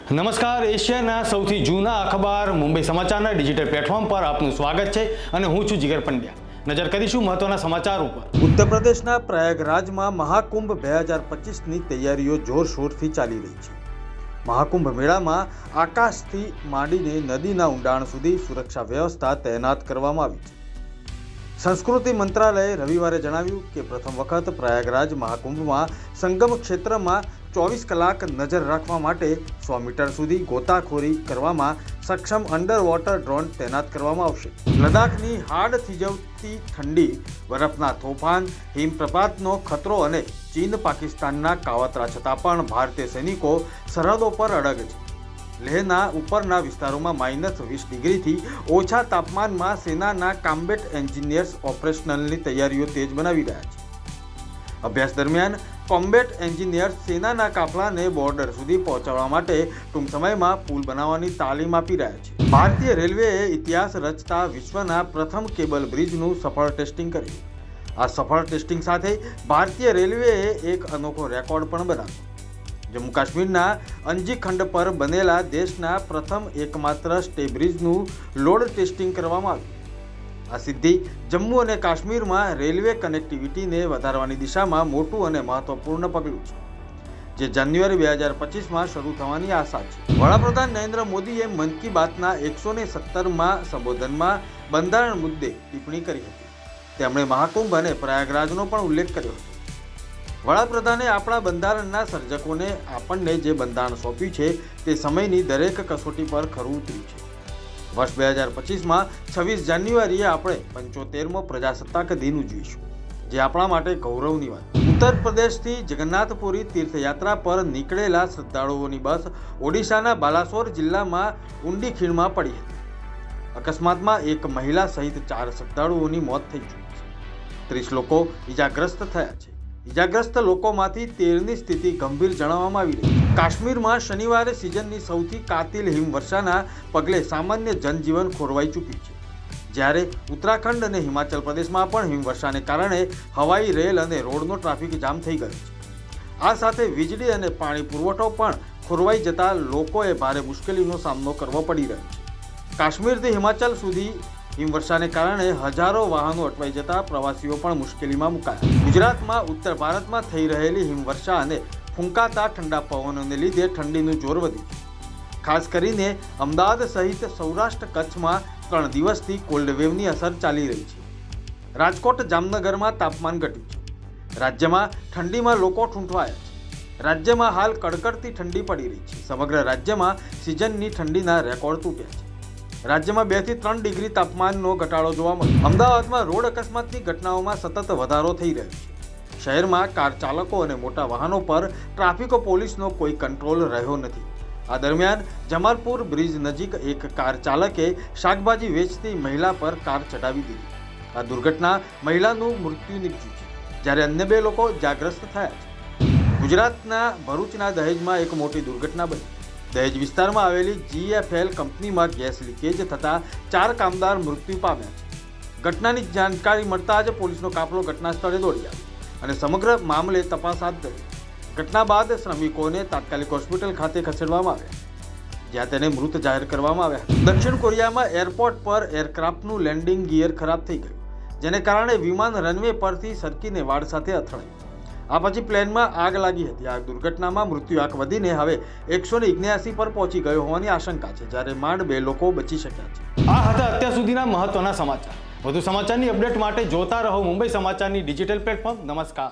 નમસ્કાર, એશિયાના સૌથી જૂના અખબાર મુંબઈ સમાચારના ડિજિટલ પ્લેટફોર્મ પર આપનું સ્વાગત છે અને હું છું જીગર પંડ્યા। નજર કરીશું મહત્વના સમાચાર ઉપર। ઉત્તર પ્રદેશના પ્રયાગરાજમાં મહાકુંભ 2025ની તૈયારીઓ જોરશોરથી ચાલી રહી છે। મહાકુંભ મેળામાં આકાશથી માંડીને નદીના ઊંડાણ સુધી સુરક્ષા વ્યવસ્થા તૈનાત કરવામાં આવી છે। સંસ્કૃતિ મંત્રાલયે રવિવારે જણાવ્યું કે પ્રથમ વખત પ્રયાગરાજ મહાકુંભમાં સંગમ ક્ષેત્રમાં 24 કલાક નજર રાખવા માટે 100 મીટર સુધી ગોતાખોરી કરવામાં સક્ષમ અંડર વોટર ડ્રોન તૈનાત કરવામાં આવશે। લદ્દાખની હાડ થીજવતી ઠંડી, બરફના તોફાન, હિમપ્રપાતનો ખતરો અને ચીન પાકિસ્તાનના કાવતરા છતાં પણ ભારતીય સૈનિકો સરહદો પર અડગ છે। લેહના ઉપરના વિસ્તારોમાં -20 ડિગ્રીથી ઓછા તાપમાનમાં સેનાના કોમ્બેટ એન્જિનિયર્સ ઓપરેશનલની તૈયારીઓ તેજ બનાવી રહ્યા છે। અભ્યાસ દરમિયાન કોમ્બેટ એન્જિનિયર્સ સેનાના કાફલાને બોર્ડર સુધી પહોંચાડવા માટે ટૂંક સમયમાં પુલ બનાવવાની તાલીમ આપી રહ્યા છે। ભારતીય રેલવેએ ઇતિહાસ રચતા વિશ્વના પ્રથમ કેબલ બ્રિજનું સફળ ટેસ્ટિંગ કર્યું। આ સફળ ટેસ્ટિંગ સાથે ભારતીય રેલવેએ એક અનોખો રેકોર્ડ પણ બનાવ્યો। જમ્મુ કાશ્મીરના અંજી ખંડ પર બનેલા દેશના પ્રથમ એકમાત્ર સ્ટે બ્રિજનું લોડ ટેસ્ટિંગ કરવામાં આવ્યું। આ સિદ્ધિ જમ્મુ અને કાશ્મીરમાં રેલવે કનેક્ટિવિટીને વધારવાની દિશામાં મોટું અને મહત્વપૂર્ણ પગલું છે, જે જાન્યુઆરી 2025માં શરૂ થવાની આશા છે। વડાપ્રધાન નરેન્દ્ર મોદીએ મન કી બાતના 117માં સંબોધનમાં બંધારણ મુદ્દે ટિપ્પણી કરી હતી। તેમણે મહાકુંભ અને પ્રયાગરાજનો પણ ઉલ્લેખ કર્યો હતો। વડાપ્રધાને આપણા બંધારણના સર્જકોને આપણને જે બંધારણ સોંપ્યું છે તે સમયની દરેક કસોટી પર ખરું ઉતર્યું છે। વર્ષ 2025માં 26 જાન્યુઆરીએ આપણે 75મો પ્રજાસત્તાક દિન ઉજવીશું, જે આપણા માટે ગૌરવની વાત છે। ઉત્તર પ્રદેશથી જગન્નાથપુરી તીર્થયાત્રા પર નીકળેલા શ્રદ્ધાળુઓની બસ ઓડિશાના બાલાસોર જિલ્લામાં ઊંડી ખીણમાં પડી હતી। અકસ્માતમાં એક મહિલા સહિત 4 શ્રદ્ધાળુઓની મોત થઈ ચૂકી છે। 30 લોકો ઇજાગ્રસ્ત થયા છે। ઇજાગ્રસ્ત લોકોમાંથી 13ની સ્થિતિ ગંભીર જણાવવામાં આવી રહી છે। કાશ્મીરમાં શનિવારે સિઝનની સૌથી કાતિલ હિમવર્ષાના પગલે સામાન્ય જનજીવન ખોરવાઈ ચૂક્યું છે, જ્યારે ઉત્તરાખંડ અને હિમાચલ પ્રદેશમાં પણ હિમવર્ષાને કારણે હવાઈ, રેલ અને રોડનો ટ્રાફિક જામ થઈ ગયો છે। આ સાથે વીજળી અને પાણી પુરવઠો પણ ખોરવાઈ જતા લોકોએ ભારે મુશ્કેલીનો સામનો કરવો પડી રહ્યો છે। કાશ્મીરથી હિમાચલ સુધી હિમવર્ષાને કારણે હજારો વાહનો અટવાઈ જતા પ્રવાસીઓ પણ મુશ્કેલીમાં મુકાયા। ગુજરાતમાં ઉત્તર ભારતમાં થઈ રહેલી હિમવર્ષા અને ફૂંકાતા ઠંડા પવનોને લીધે ઠંડીનું જોર વધ્યું છે। ખાસ કરીને અમદાવાદ સહિત સૌરાષ્ટ્ર કચ્છમાં 3 દિવસથી કોલ્ડ વેવની અસર ચાલી રહી છે। રાજકોટ, જામનગરમાં તાપમાન ઘટ્યું છે। રાજ્યમાં ઠંડીમાં લોકો ઠૂંઠવાયા છે। રાજ્યમાં હાલ કડકડતી ઠંડી પડી રહી છે। સમગ્ર રાજ્યમાં સિઝનની ઠંડીના રેકોર્ડ તૂટ્યા છે। રાજ્યમાં 2 થી 3 ડિગ્રી તાપમાનનો ઘટાડો જોવા મળ્યો। અમદાવાદમાં રોડ અકસ્માતની ઘટનાઓમાં સતત વધારો થઈ રહ્યો છે। શહેરમાં કાર ચાલકો અને મોટા વાહનો પર ટ્રાફિક પોલીસનો કોઈ કંટ્રોલ રહ્યો નથી। આ દરમિયાન જમાલપુર બ્રિજ નજીક એક કાર ચાલકે શાકભાજી વેચતી મહિલા પર કાર ચડાવી દીધી। આ દુર્ઘટના મહિલાનું મૃત્યુ નીપજ્યું છે, જ્યારે અન્ય 2 લોકો ઇજાગ્રસ્ત થયા છે। ગુજરાતના ભરૂચના દહેજમાં એક મોટી દુર્ઘટના બની। દહેજ વિસ્તારમાં આવેલી GFL કંપનીમાં ગેસ લીકેજ થતાં 4 કામદાર મૃત્યુ પામ્યા છે। ઘટનાની જાણકારી મળતા જ પોલીસનો કાફલો ઘટના સ્થળે દોડી આવ્યો અને સમગ્ર મામલે તપાસ હાથ ધરી। ઘટના બાદ શ્રમિકોને તાત્કાલિક હોસ્પિટલ ખાતે ખસેડવામાં આવ્યા, જ્યાં તેને મૃત જાહેર કરવામાં આવ્યા। દક્ષિણ કોરિયામાં એરપોર્ટ પર એરક્રાફ્ટનું લેન્ડિંગ ગિયર ખરાબ થઈ ગયું, જેને કારણે વિમાન રનવે પરથી સરકીને વાડ સાથે અથડાયું। આ પછી પ્લેનમાં આગ લાગી હતી। આ દુર્ઘટનામાં મૃત્યુ આંક વધીને હવે 179 પર પહોંચી ગયો હોવાની આશંકા છે, જ્યારે માંડ 2 લોકો બચી શક્યા છે। આ હતા અત્યાર સુધીના મહત્વના સમાચાર। વધુ સમાચારની અપડેટ માટે જોતા રહો મુંબઈ સમાચારની ડિજિટલ પ્લેટફોર્મ। નમસ્કાર।